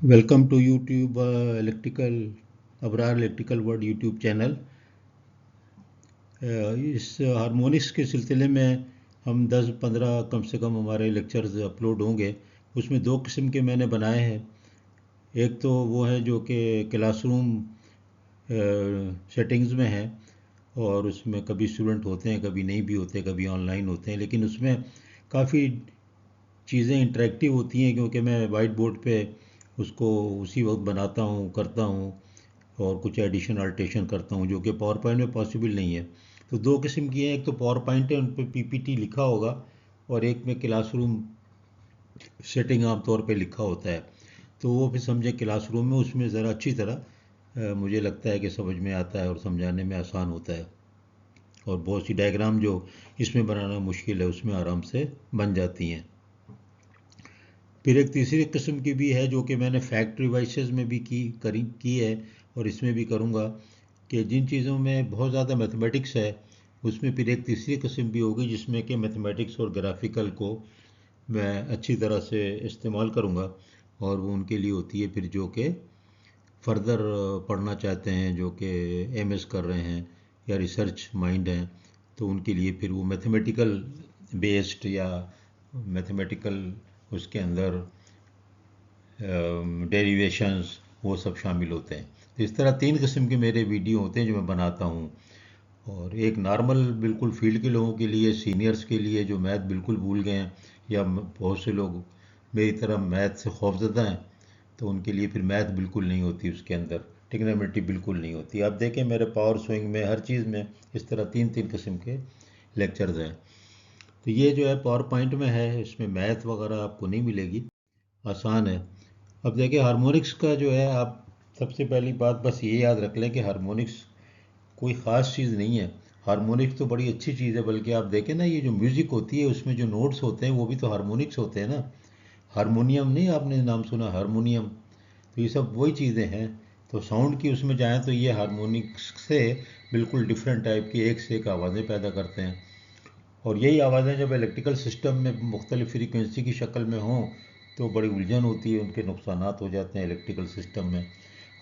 Welcome to YouTube electrical Abrar electrical world YouTube channel. इस harmonics के सिलसिले में हम 10-15 कम से कम हमारे लेक्चर्स अपलोड होंगे। उसमें दो किस्म के मैंने बनाए हैं। एक तो वो है जो कि क्लासरूम सेटिंग्स में है और उसमें कभी स्टूडेंट होते हैं, कभी नहीं भी होते, कभी ऑनलाइन होते हैं, लेकिन उसमें काफ़ी चीज़ें इंटरेक्टिव होती हैं क्योंकि मैं वाइट बोर्ड पे उसको उसी वक्त बनाता हूँ, करता हूँ और कुछ एडिशन अल्टेशन करता हूँ जो कि पावर पॉइंट में पॉसिबल नहीं है। तो दो किस्म की हैं, एक तो पावर पॉइंट है, उन पर पीपीटी लिखा होगा, और एक में क्लासरूम सेटिंग आमतौर पे लिखा होता है। तो वो फिर समझे क्लासरूम में, उसमें ज़रा अच्छी तरह मुझे लगता है कि समझ में आता है और समझाने में आसान होता है, और बहुत सी डायग्राम जो इसमें बनाना मुश्किल है उसमें आराम से बन जाती हैं। फिर एक तीसरी किस्म की भी है जो कि मैंने फैक्ट रिवाइसेस में भी की है और इसमें भी करूँगा, कि जिन चीज़ों में बहुत ज़्यादा मैथमेटिक्स है उसमें फिर एक तीसरी किस्म भी होगी जिसमें कि मैथमेटिक्स और ग्राफिकल को मैं अच्छी तरह से इस्तेमाल करूँगा, और वो उनके लिए होती है फिर जो कि फर्दर पढ़ना चाहते हैं, जो कि एमएस कर रहे हैं या रिसर्च माइंड हैं, तो उनके लिए फिर वो मैथमेटिकल बेस्ड या मैथमेटिकल उसके अंदर डेरिवेशंस वो सब शामिल होते हैं। तो इस तरह तीन किस्म के मेरे वीडियो होते हैं जो मैं बनाता हूँ। और एक नॉर्मल बिल्कुल फील्ड के लोगों के लिए, सीनियर्स के लिए जो मैथ बिल्कुल भूल गए हैं, या बहुत से लोग मेरी तरह मैथ से खौफजदा हैं, तो उनके लिए फिर मैथ बिल्कुल नहीं होती उसके अंदर, ट्रिग्नोमेट्री बिल्कुल नहीं होती। आप देखें मेरे पावर स्विंग में हर चीज़ में इस तरह तीन तीन किस्म के लेक्चर्स हैं। तो ये जो है पावर पॉइंट में है, इसमें मैथ वगैरह आपको नहीं मिलेगी, आसान है। अब देखिए हारमोनिक्स का जो है, आप सबसे पहली बात बस ये याद रख लें कि हारमोनिक्स कोई ख़ास चीज़ नहीं है। हारमोनिक्स तो बड़ी अच्छी चीज़ है, बल्कि आप देखें ना, ये जो म्यूज़िक होती है उसमें जो नोट्स होते हैं वो भी तो हारमोनिक्स होते हैं ना। हारमोनियम नहीं आपने नाम सुना, हारमोनियम, तो ये सब वही चीज़ें हैं। तो साउंड की उसमें जाएँ तो ये हारमोनिक्स से बिल्कुल डिफरेंट टाइप की एक से एक आवाज़ें पैदा करते हैं, और यही आवाज़ें जब इलेक्ट्रिकल सिस्टम में मुख्तलिफ फ्रीक्वेंसी की शक्ल में हों तो बड़ी उलझन होती है, उनके नुकसानात हो जाते हैं इलेक्ट्रिकल सिस्टम में।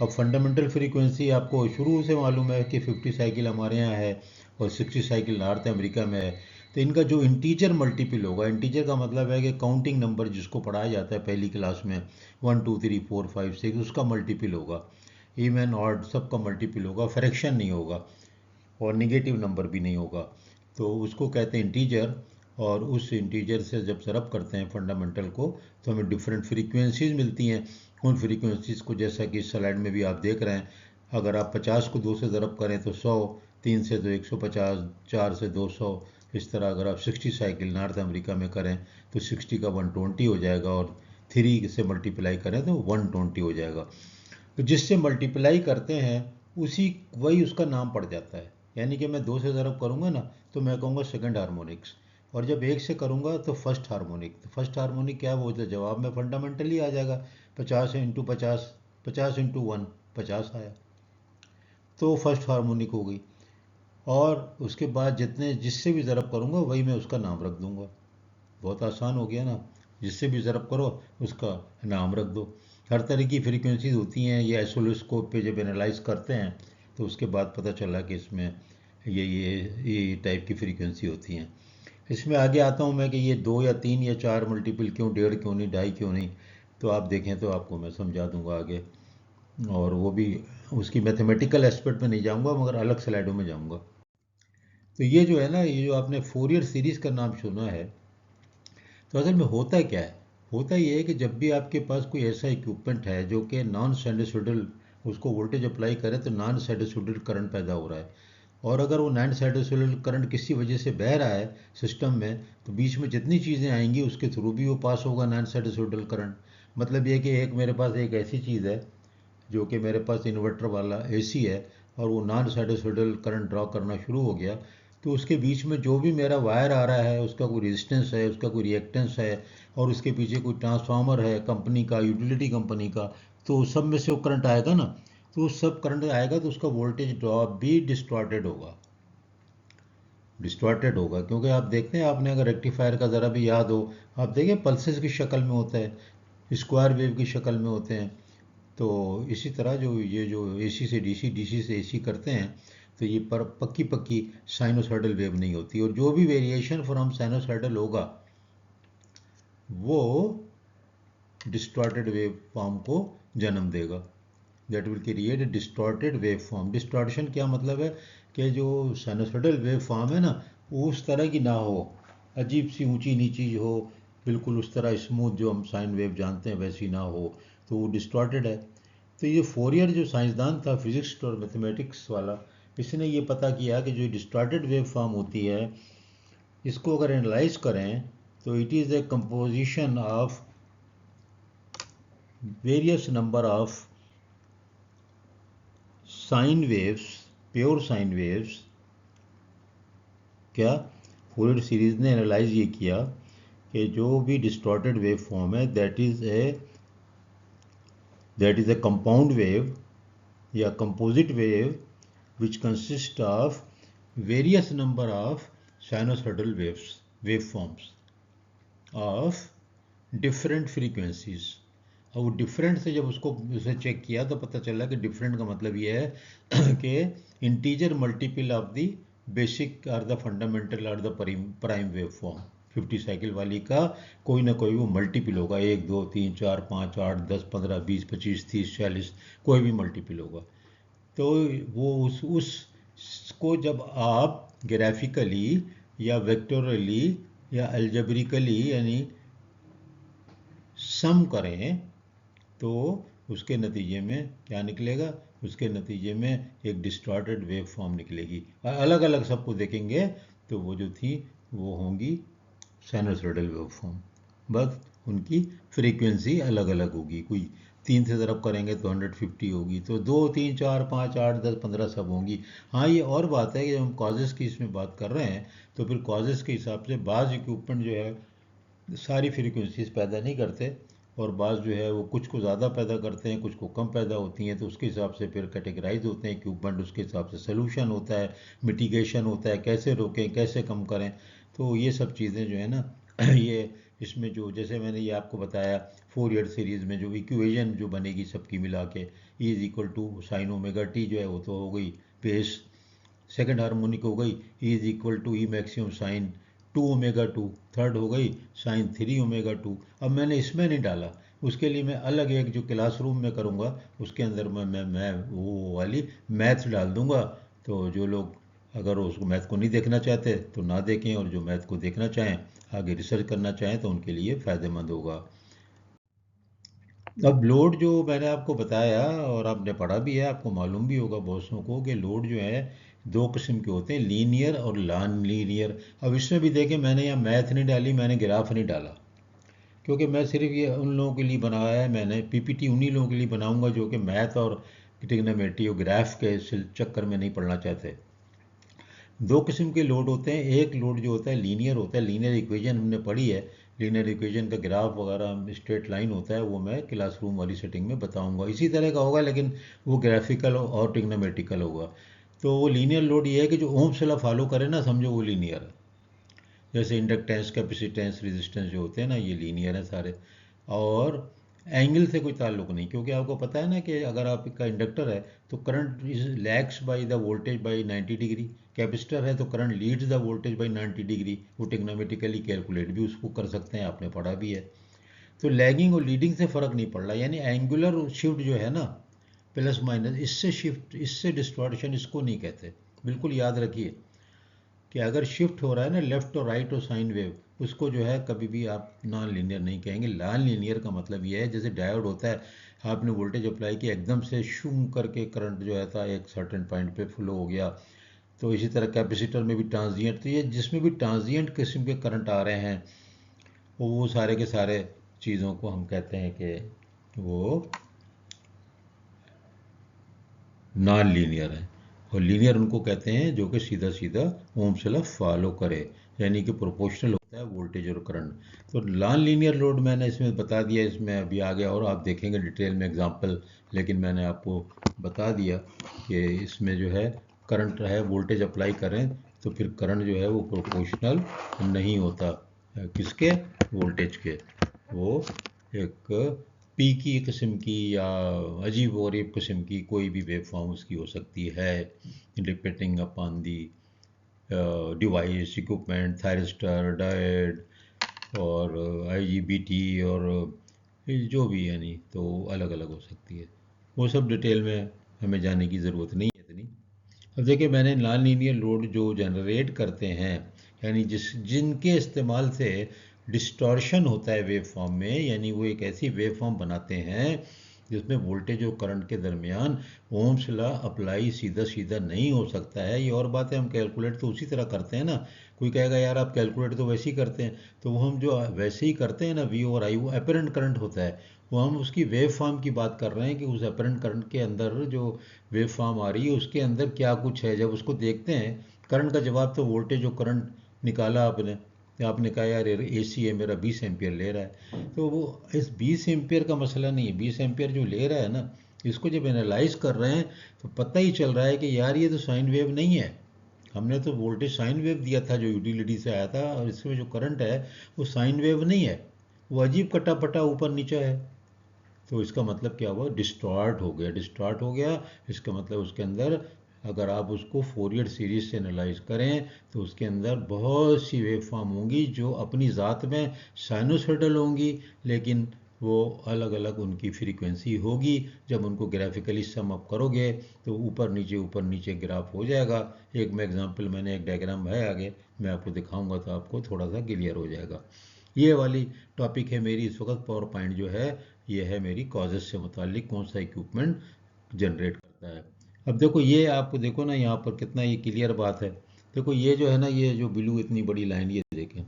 अब फंडामेंटल फ्रीक्वेंसी आपको शुरू से मालूम है कि 50 साइकिल हमारे यहाँ है और 60 साइकिल नॉर्थ अमेरिका में है। तो इनका जो इंटीजर मल्टीपल होगा, इंटीजर का मतलब है कि काउंटिंग नंबर जिसको पढ़ाया जाता है पहली क्लास में, 1 2 3 4 5 6, उसका मल्टीपल होगा। इवन ऑड सबका मल्टीपल होगा, फ्रैक्शन नहीं होगा और निगेटिव नंबर भी नहीं होगा, तो उसको कहते हैं इंटीजर। और उस इंटीजर से जब ज़रब करते हैं फंडामेंटल को, तो हमें डिफरेंट फ्रीक्वेंसीज मिलती हैं। उन फ्रीक्वेंसीज को जैसा कि इस स्लाइड में भी आप देख रहे हैं, अगर आप 50 को 2 से ज़रब करें तो 100, 3 से तो 150, 4 से 200, इस तरह अगर आप 60 साइकिल नॉर्थ अमेरिका में करें तो 60 का 120 हो जाएगा, और 3 से मल्टीप्लाई करें तो 120 हो जाएगा। तो जिससे मल्टीप्लाई करते हैं उसी वही उसका नाम पड़ जाता है। यानी कि मैं 2 से ज़रब करूँगा ना तो मैं कहूँगा सेकंड हार्मोनिक्स, और जब 1 से करूँगा तो फर्स्ट हार्मोनिक। तो फर्स्ट हार्मोनिक क्या वो तो जवाब में फंडामेंटली आ जाएगा, 50 इंटू 50, 50 इंटू 1, 50 आया, तो फर्स्ट हार्मोनिक हो गई। और उसके बाद जितने जिससे भी ज़रब करूँगा वही मैं उसका नाम रख दूँगा। बहुत आसान हो गया ना, जिससे भी ज़रब करो उसका नाम रख दो। हर तरह की फ्रीक्वेंसीज होती हैं, ये आइसोलोस्कोप पे जब एनालाइज करते हैं तो उसके बाद पता चला कि इसमें ये टाइप की फ्रीक्वेंसी होती हैं। इसमें आगे आता हूँ मैं कि ये 2 या 3 या 4 मल्टीपल क्यों, 1.5 क्यों नहीं, 2.5 क्यों नहीं, तो आप देखें तो आपको मैं समझा दूंगा आगे, और वो भी उसकी मैथमेटिकल एस्पेक्ट में नहीं जाऊंगा मगर अलग स्लाइडों में जाऊंगा। तो ये जो है ना, ये जो आपने फोरियर सीरीज़ का नाम सुना है, तो असल में होता क्या है? होता ये है कि जब भी आपके पास कोई ऐसा इक्विपमेंट है जो कि नॉन साइनसोइडल, उसको वोल्टेज अप्लाई करें तो नॉन साइनसोइडल करंट पैदा हो रहा है, और अगर वो नॉन साइनसोइडल करंट किसी वजह से बह रहा है सिस्टम में, तो बीच में जितनी चीज़ें आएंगी उसके थ्रू भी वो पास होगा नॉन साइनसोइडल करंट। मतलब ये कि एक मेरे पास एक ऐसी चीज़ है जो कि मेरे पास इन्वर्टर वाला एसी है, और वो नॉन साइनसोइडल करंट ड्रॉ करना शुरू हो गया, तो उसके बीच में जो भी मेरा वायर आ रहा है उसका कोई रेजिस्टेंस है, उसका कोई रिएक्टेंस है, और उसके पीछे कोई ट्रांसफार्मर है कंपनी का, यूटिलिटी कंपनी का, तो सब में से वो करंट आएगा ना। तो सब करंट आएगा तो उसका वोल्टेज ड्रॉप भी डिस्टॉर्टेड होगा, डिस्टॉर्टेड होगा। क्योंकि आप देखते हैं, आपने अगर रेक्टिफायर का ज़रा भी याद हो, आप देखें पल्सेस की शक्ल में होता है, स्क्वायर वेव की शक्ल में होते हैं, तो इसी तरह जो ये जो एसी से डीसी, डीसी से एसी करते हैं, तो ये पर पक्की पक्की साइनोसॉइडल वेव नहीं होती, और जो भी वेरिएशन फ्रॉम साइनोसॉइडल होगा वो डिस्टॉर्टेड वेव फॉर्म को जन्म देगा। That will create a distorted wave form. Distortion क्या मतलब है कि जो साइनोसॉइडल वेव फॉर्म है ना, वो उस तरह की ना हो, अजीब सी ऊंची नीची हो, बिल्कुल उस तरह स्मूथ जो हम साइन वेव जानते हैं वैसी ना हो, तो वो डिस्टॉर्टेड है। तो ये फोरियर जो साइंसदान था, फिजिक्स और मैथमेटिक्स वाला, इसने ये पता किया कि जो डिस्टॉर्टेड वेव फॉर्म होती है, इसको अगर एनालाइज करें तो it is a composition of various number of sine waves, pure sine waves. क्या फूरियर सीरीज ने एनालाइज ये किया कि जो भी डिस्टॉर्टेड वेव फॉर्म है that is a compound wave या composite wave which consist of various number of sinusoidal wave forms of different frequencies. और वो डिफरेंट से जब उसको उसे चेक किया तो पता चला कि डिफरेंट का मतलब ये है कि integer multiple of the basic और द फंडामेंटल और the prime wave form. 50 cycle वाली का कोई ना कोई वो मल्टीपल होगा, 1 2 3 4 5 8 10 15 20 25 30 40, कोई भी मल्टीपल होगा। तो वो उसको जब आप ग्राफिकली या वेक्टोरली या अलजेब्रिकली यानी सम करें तो उसके नतीजे में क्या निकलेगा, उसके नतीजे में एक डिस्टॉर्टेड वेव फॉर्म निकलेगी। अलग अलग सबको देखेंगे तो वो जो थी वो होंगी साइनोसॉइडल वेव फॉर्म, बस उनकी फ्रीक्वेंसी अलग अलग होगी। कोई 3 से ज़रब करेंगे तो 150 होगी, तो 2 3 4 5 8 10 15 सब होंगी। हाँ, ये और बात है कि जब हम कॉजेज़ की इसमें बात कर रहे हैं तो फिर कॉजेज़ के हिसाब से बाज़ इक्विपमेंट जो है सारी फ्रीक्वेंसीज पैदा नहीं करते, और बाज़ जो है वो कुछ को ज़्यादा पैदा करते हैं, कुछ को कम पैदा होती हैं, तो उसके हिसाब से फिर कैटेगराइज होते हैं इक्विपमेंट, उसके हिसाब से सोल्यूशन होता है, मिटिगेशन होता है, कैसे रोकें कैसे कम करें। तो ये सब चीज़ें जो है ना ये इसमें जो जैसे मैंने ये आपको बताया फोरियर सीरीज़ में जो इक्वेशन जो बनेगी सबकी मिला के, E is equal to sine omega T जो है वो तो हो गई बेस, सेकंड हार्मोनिक हो गई E is equal to E maximum sine 2 omega 2, third हो गई साइन 3 ओमेगा 2। अब मैंने इसमें नहीं डाला, उसके लिए मैं अलग एक जो क्लासरूम में करूँगा उसके अंदर मैं वो वाली मैथ्स डाल दूँगा। तो जो लोग अगर उसको मैथ को नहीं देखना चाहते तो ना देखें, और जो मैथ को देखना चाहें आगे रिसर्च करना चाहें तो उनके लिए फ़ायदेमंद होगा। अब लोड जो मैंने आपको बताया और आपने पढ़ा भी है, आपको मालूम भी होगा बहुत सौ को कि लोड जो है दो किस्म के होते हैं, लीनियर और नॉन लीनियर। अब इसमें भी देखें मैंने यहाँ मैथ नहीं डाली, मैंने ग्राफ नहीं डाला, क्योंकि मैं सिर्फ ये उन लोगों के लिए बनाया है, मैंने पीपीटी उन्हीं लोगों के लिए बनाऊंगा जो कि मैथ और ट्रिग्नोमेट्री और ग्राफ के चक्कर में नहीं पढ़ना चाहते। दो किस्म के लोड होते हैं, एक लोड जो होता है लीनियर होता है, लीनियर इक्वेशन हमने पढ़ी है, लीनियर इक्वेशन का ग्राफ वगैरह स्ट्रेट लाइन होता है, वो मैं क्लासरूम वाली सेटिंग में बताऊंगा, इसी तरह का होगा लेकिन वो ग्राफिकल और ट्रिग्नोमेट्रिकल होगा। तो वो लीनियर लोड ये है कि जो ओम्स लॉ फॉलो करे ना, समझो वो लीनियर है। जैसे इंडक्टेंस कैपेसिटेंस रेजिस्टेंस जो होते हैं ना, ये लीनियर है सारे, और एंगल से कोई ताल्लुक नहीं, क्योंकि आपको पता है ना कि अगर आपका इंडक्टर है तो current is lags by the voltage by 90 degree, capacitor है तो current leads the voltage by 90 degree. वो टेक्नोमेटिकली कैलकुलेट भी उसको कर सकते हैं, आपने पढ़ा भी है। तो लैगिंग और लीडिंग से फ़र्क नहीं पड़ रहा, यानी एंगुलर शिफ्ट जो है ना, प्लस माइनस, इससे शिफ्ट, इससे डिस्टॉर्शन इसको नहीं कहते। बिल्कुल याद रखिए कि अगर शिफ्ट हो रहा है ना लेफ्ट और राइट और साइन वेव, उसको जो है कभी भी आप नॉन लीनियर नहीं कहेंगे। नॉन लीनियर का मतलब ये है जैसे डायोड होता है, आपने वोल्टेज अप्लाई किया एकदम से शूम करके करंट जो है था एक सर्टेन पॉइंट पे फ्लो हो गया। तो इसी तरह कैपेसिटर में भी ट्रांजिएंट, तो ये जिसमें भी ट्रांजिएंट किस्म के करंट आ रहे हैं वो सारे के सारे चीज़ों को हम कहते हैं कि वो नॉन लीनियर है। और लीनियर उनको कहते हैं जो कि सीधा सीधा ओम्स लॉ फॉलो करे, यानी कि प्रोपोर्शनल होता है वोल्टेज और करंट। तो नॉन लीनियर लोड मैंने इसमें बता दिया, इसमें अभी आगे और आप देखेंगे डिटेल में एग्जांपल, लेकिन मैंने आपको बता दिया कि इसमें जो है करंट है, वोल्टेज अप्लाई करें तो फिर करंट जो है वो प्रोपोर्शनल नहीं होता किसके, वोल्टेज के, वो एक पी की किस्म की या अजीब और गरीब किस्म की कोई भी वेव फॉर्म उसकी हो सकती है, depending upon the device, equipment, thyristor, diode और आईजीबीटी और जो भी, यानी तो अलग अलग हो सकती है। वो सब डिटेल में हमें जाने की ज़रूरत नहीं है इतनी। अब देखिए, मैंने नॉन लीनियर लोड जो जनरेट करते हैं, यानी जिनके इस्तेमाल से डिस्टॉर्शन होता है वेव फॉर्म में, यानी वो एक ऐसी वेव फॉर्म बनाते हैं जिसमें वोल्टेज और करंट के दरमियान ओम्स लॉ अप्लाई सीधा सीधा नहीं हो सकता है। ये और बात है, हम कैलकुलेट तो उसी तरह करते हैं ना। कोई कहेगा यार आप कैलकुलेट तो वैसे ही करते हैं, तो वो हम जो वैसे ही करते हैं ना, वी और आई, वो अपरेंट करंट होता है। वो हम उसकी वेव फॉर्म की बात कर रहे हैं कि उस अपरेंट करंट के अंदर जो वेव फॉर्म आ रही है उसके अंदर क्या कुछ है। जब उसको देखते हैं, करंट का जवाब तो वोल्टेज और करंट निकाला आपने, आपने कहा यार एसी है मेरा 20 एम्पियर ले रहा है, तो वो इस 20 एम्पियर का मसला नहीं है। 20 एम्पियर जो ले रहा है ना, इसको जब एनालाइज कर रहे हैं तो पता ही चल रहा है कि यार ये तो साइन वेव नहीं है। हमने तो वोल्टेज साइन वेव दिया था जो यूटिलिटी से आया था, और इसमें जो करंट है वो साइन वेव नहीं है, वो अजीब कटा पटा ऊपर नीचे है। तो इसका मतलब क्या हुआ, डिस्टॉर्ट हो गया। डिस्टॉर्ट हो गया इसका मतलब उसके अंदर, अगर आप उसको फोरियर सीरीज से एनालाइज करें तो उसके अंदर बहुत सी वेव फॉर्म होंगी जो अपनी ज़ात में साइनोसॉइडल होंगी, लेकिन वो अलग अलग उनकी फ्रीक्वेंसी होगी। जब उनको ग्राफिकली सम अप करोगे तो ऊपर नीचे ग्राफ हो जाएगा। एक मैं एग्जांपल, मैंने एक डायग्राम है आगे, मैं आपको दिखाऊंगा तो आपको थोड़ा सा क्लियर हो जाएगा। ये वाली टॉपिक है मेरी इस वक्त। पावर पॉइंट जो है ये है मेरी कॉजेस से मुतालिक, कौन सा इक्विपमेंट जनरेट करता है। अब देखो ये आपको, देखो ना यहाँ पर कितना ये क्लियर बात है। देखो ये जो है ना, ये जो ब्लू इतनी बड़ी लाइन, ये देखें,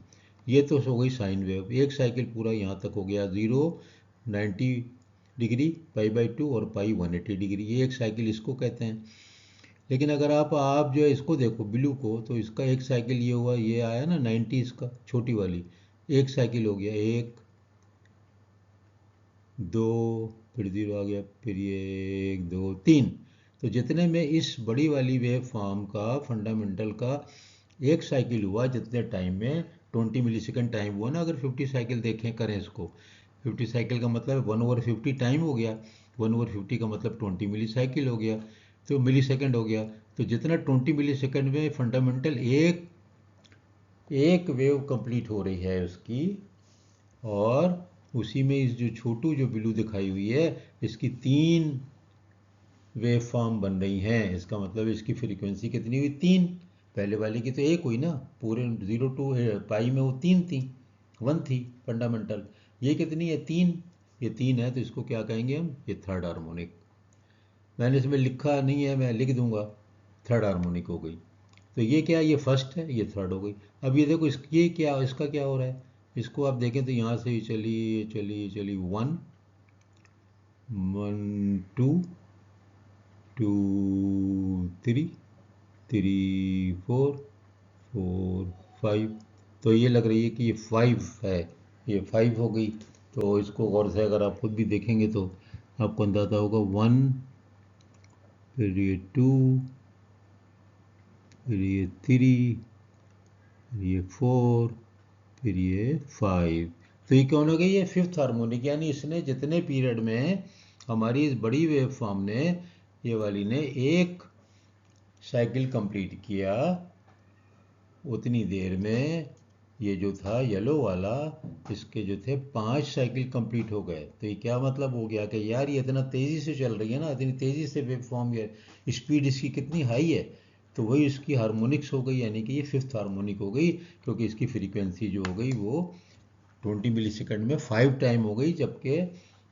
ये तो हो गई साइन वेव। एक साइकिल पूरा यहाँ तक हो गया 0, 90 डिग्री, पाई/2 और पाई 180 डिग्री, ये एक साइकिल इसको कहते हैं। लेकिन अगर आप जो है इसको देखो ब्लू को, तो इसका एक साइकिल ये हुआ, ये आया ना 90, इसका छोटी वाली एक साइकिल हो गया, एक, दो, फिर 0 आ गया, फिर ये 1, 2, 3। तो जितने में इस बड़ी वाली वेव फॉर्म का फंडामेंटल का एक साइकिल हुआ, जितने टाइम में 20 मिलीसेकंड टाइम हुआ ना, अगर 50 साइकिल देखें करें इसको, 50 साइकिल का मतलब 1/50 टाइम हो गया, 1/50 का मतलब 20 मिली साइकिल हो गया, तो मिली सेकेंड हो गया। तो जितना 20 मिली सेकेंड में फंडामेंटल एक एक वेव कंप्लीट हो रही है उसकी, और उसी में इस जो छोटू जो ब्लू दिखाई हुई है, इसकी 3 वेव फॉर्म बन रही हैं। इसका मतलब इसकी फ्रीक्वेंसी कितनी हुई, 3। पहले वाले की तो एक हुई ना, पूरे 0 टू पाई में वो 3 थी, 1 थी फंडामेंटल। ये कितनी है, 3। ये 3 है तो इसको क्या कहेंगे हम, ये थर्ड हार्मोनिक। मैंने इसमें लिखा नहीं है, मैं लिख दूंगा, थर्ड हार्मोनिक हो गई। तो ये क्या, ये फर्स्ट है, ये थर्ड हो गई। अब ये देखो ये क्या, इसका क्या हो रहा है, इसको आप देखें तो यहाँ से चली 1, 1, 2, 2, 3, 3, 4, 4, 5। तो ये लग रही है कि ये 5 है, ये 5 हो गई। तो इसको गौर से अगर आप खुद भी देखेंगे तो आपको अंदाजा होगा, 1, फिर ये 2, फिर ये 3, ये 4, फिर ये 5। तो ये कौन हो गई, ये फिफ्थ हार्मोनिक। यानी इसने जितने पीरियड में हमारी इस बड़ी वेव फॉर्म ने, ये वाली ने एक साइकिल कंप्लीट किया, उतनी देर में ये जो था येलो वाला, इसके जो थे 5 साइकिल कंप्लीट हो गए। तो ये क्या मतलब हो गया कि यार ये इतना तेज़ी से चल रही है ना, इतनी तेज़ी से वेव फॉर्म, ये स्पीड इसकी कितनी हाई है, तो वही इसकी हार्मोनिक्स हो गई, यानी कि ये फिफ्थ हार्मोनिक हो गई, क्योंकि इसकी फ्रीक्वेंसी जो हो गई वो 20 मिली सेकेंड में 5 टाइम हो गई, जबकि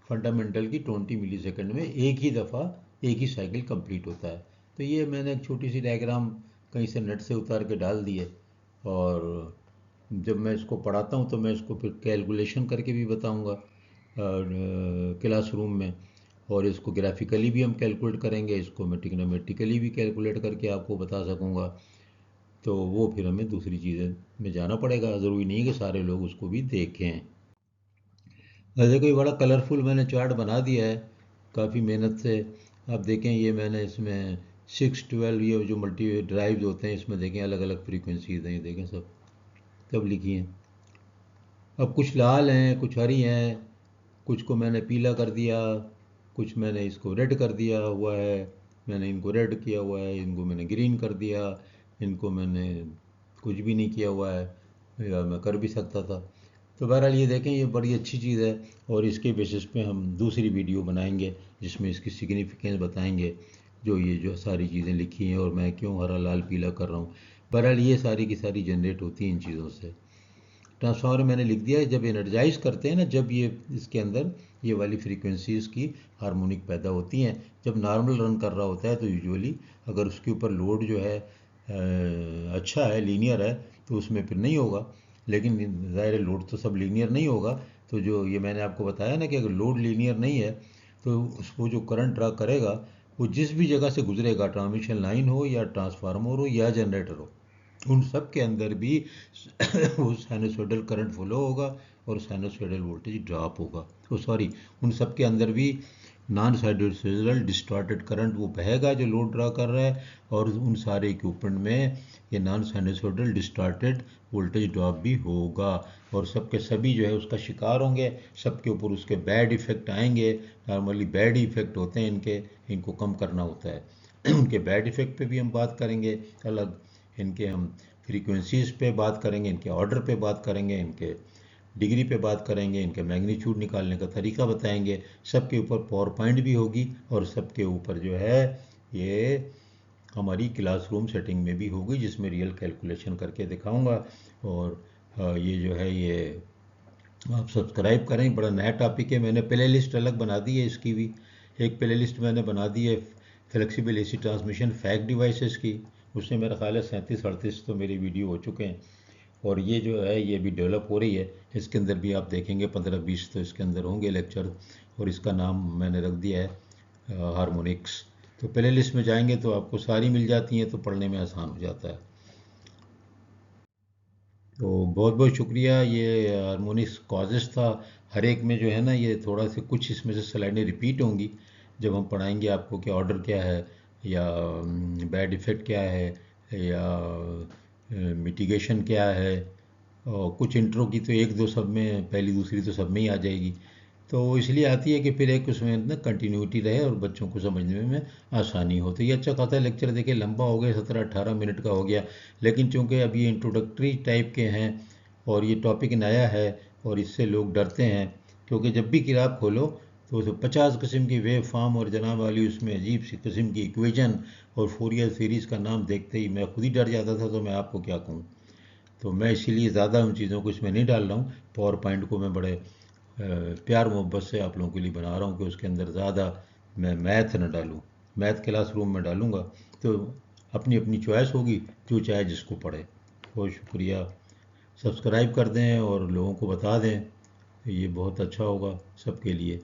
फंडामेंटल की 20 मिली सेकेंड में एक ही दफ़ा एक ही साइकिल कंप्लीट होता है। तो ये मैंने एक छोटी सी डायग्राम कहीं से नेट से उतार के डाल दी है, और जब मैं इसको पढ़ाता हूँ तो मैं इसको फिर कैलकुलेशन करके भी बताऊँगा क्लासरूम में, और इसको ग्राफिकली भी हम कैलकुलेट करेंगे, इसको मैं टिग्नोमेट्रिकली भी कैलकुलेट करके आपको बता सकूँगा। तो वो फिर हमें दूसरी चीज़ें में जाना पड़ेगा, ज़रूरी नहीं है कि सारे लोग उसको भी देखें। वैसे कोई बड़ा कलरफुल मैंने चार्ट बना दिया है काफ़ी मेहनत से। आप देखें, ये मैंने इसमें 6, 12 ये जो मल्टी ड्राइव्स होते हैं, इसमें देखें अलग अलग फ्रीक्वेंसीज हैं, ये देखें सब लिखी हैं। अब कुछ लाल हैं, कुछ हरी हैं, कुछ को मैंने पीला कर दिया, कुछ मैंने इसको रेड कर दिया हुआ है, मैंने इनको रेड किया हुआ है, इनको मैंने ग्रीन कर दिया, इनको मैंने कुछ भी नहीं किया हुआ है, या मैं कर भी सकता था। तो बहरहाल ये देखें, ये बड़ी अच्छी चीज़ है, और इसके बेसिस पे हम दूसरी वीडियो बनाएंगे जिसमें इसकी सिग्निफिकेंस बताएंगे, जो सारी चीज़ें लिखी हैं और मैं क्यों हरा लाल पीला कर रहा हूँ। बहरहाल ये सारी की सारी जनरेट होती हैं इन चीज़ों से। ट्रांसफार्मर मैंने लिख दिया है, जब एनर्जाइज करते हैं ना, जब ये इसके अंदर ये वाली फ्रीक्वेंसीज की हार्मोनिक पैदा होती हैं। जब नॉर्मल रन कर रहा होता है तो यूजुअली अगर उसके ऊपर लोड जो है अच्छा है, लीनियर है, तो उसमें फिर नहीं होगा। लेकिन ज़ाहिर है लोड तो सब लीनियर नहीं होगा। तो जो ये मैंने आपको बताया ना कि अगर लोड लीनियर नहीं है तो उसको जो करंट ड्रा करेगा वो जिस भी जगह से गुजरेगा, ट्रांसमिशन लाइन हो या ट्रांसफार्मर हो या जनरेटर हो, उन सब के अंदर भी वो साइनसोइडल करंट फ्लो होगा और साइनसोइडल वोल्टेज ड्रॉप होगा। तो सॉरी, उन सब के अंदर भी नॉन साइनसोइडल डिस्टॉर्टेड करंट वो बहेगा जो लोड ड्रा कर रहा है, और उन सारे इक्विपमेंट में ये non sinusoidal distorted voltage drop भी होगा, और सबके सभी जो है उसका शिकार होंगे, सबके ऊपर उसके बैड इफ़ेक्ट आएंगे। नॉर्मली बैड इफ़ेक्ट होते हैं इनके, इनको कम करना होता है। उनके बैड इफ़ेक्ट पे भी हम बात करेंगे अलग, इनके हम फ्रीक्वेंसीज पे बात करेंगे, इनके ऑर्डर पे बात करेंगे, इनके डिग्री पे बात करेंगे, इनके मैग्नीट्यूड निकालने का तरीका बताएंगे। सबके ऊपर पावर पॉइंट भी होगी, और सबके ऊपर जो है ये हमारी क्लासरूम सेटिंग में भी होगी जिसमें रियल कैलकुलेशन करके दिखाऊंगा। और ये जो है ये आप सब्सक्राइब करें, बड़ा नया टॉपिक है। मैंने प्ले लिस्ट अलग बना दी है इसकी भी, एक प्ले लिस्ट मैंने बना दी है flexible AC transmission fact devices की। उसमें मेरा ख्याल है 37-38 तो मेरी वीडियो हो चुके हैं, और ये जो है ये भी डेवलप हो रही है। इसके अंदर भी आप देखेंगे 15-20 तो इसके अंदर होंगे लेक्चर, और इसका नाम मैंने रख दिया है हार्मोनिक्स। तो प्ले लिस्ट में जाएंगे तो आपको सारी मिल जाती हैं, तो पढ़ने में आसान हो जाता है। तो बहुत बहुत शुक्रिया। ये हार्मोनिक्स कॉजेस था। हर एक में जो है ना ये थोड़ा से कुछ इसमें से स्लाइडें रिपीट होंगी जब हम पढ़ाएंगे आपको कि ऑर्डर क्या है, या बैड इफ़ेक्ट क्या है, या मिटिगेशन क्या है। और कुछ इंट्रो की तो एक दो सब में, पहली दूसरी तो सब में ही आ जाएगी। तो इसलिए आती है कि फिर एक उसमें ना कंटिन्यूटी रहे और बच्चों को समझने में आसानी हो। तो ये अच्छा खासा लेक्चर देखिए लंबा हो गया, 17-18 मिनट का हो गया। लेकिन चूंकि अब ये इंट्रोडक्टरी टाइप के हैं और ये टॉपिक नया है, और इससे लोग डरते हैं, क्योंकि जब भी किताब खोलो तो 50 किस्म की वेव फॉर्म और जनाब वाली उसमें अजीब सी किस्म की इक्वेशन और फोरियर सीरीज़ का नाम देखते ही मैं खुद ही डर जाता था। तो मैं आपको क्या कहूँ। तो मैं इसीलिए ज़्यादा उन चीज़ों को इसमें नहीं डाल रहा हूँ। पावर पॉइंट को मैं बड़े प्यार मोहब्बत से आप लोगों के लिए बना रहा हूँ कि उसके अंदर ज़्यादा मैं मैथ न डालूँ। मैथ क्लासरूम में डालूँगा तो अपनी अपनी चॉइस होगी, जो चाहे जिसको पढ़े। बहुत शुक्रिया। सब्सक्राइब कर दें और लोगों को बता दें, ये बहुत अच्छा होगा सबके लिए।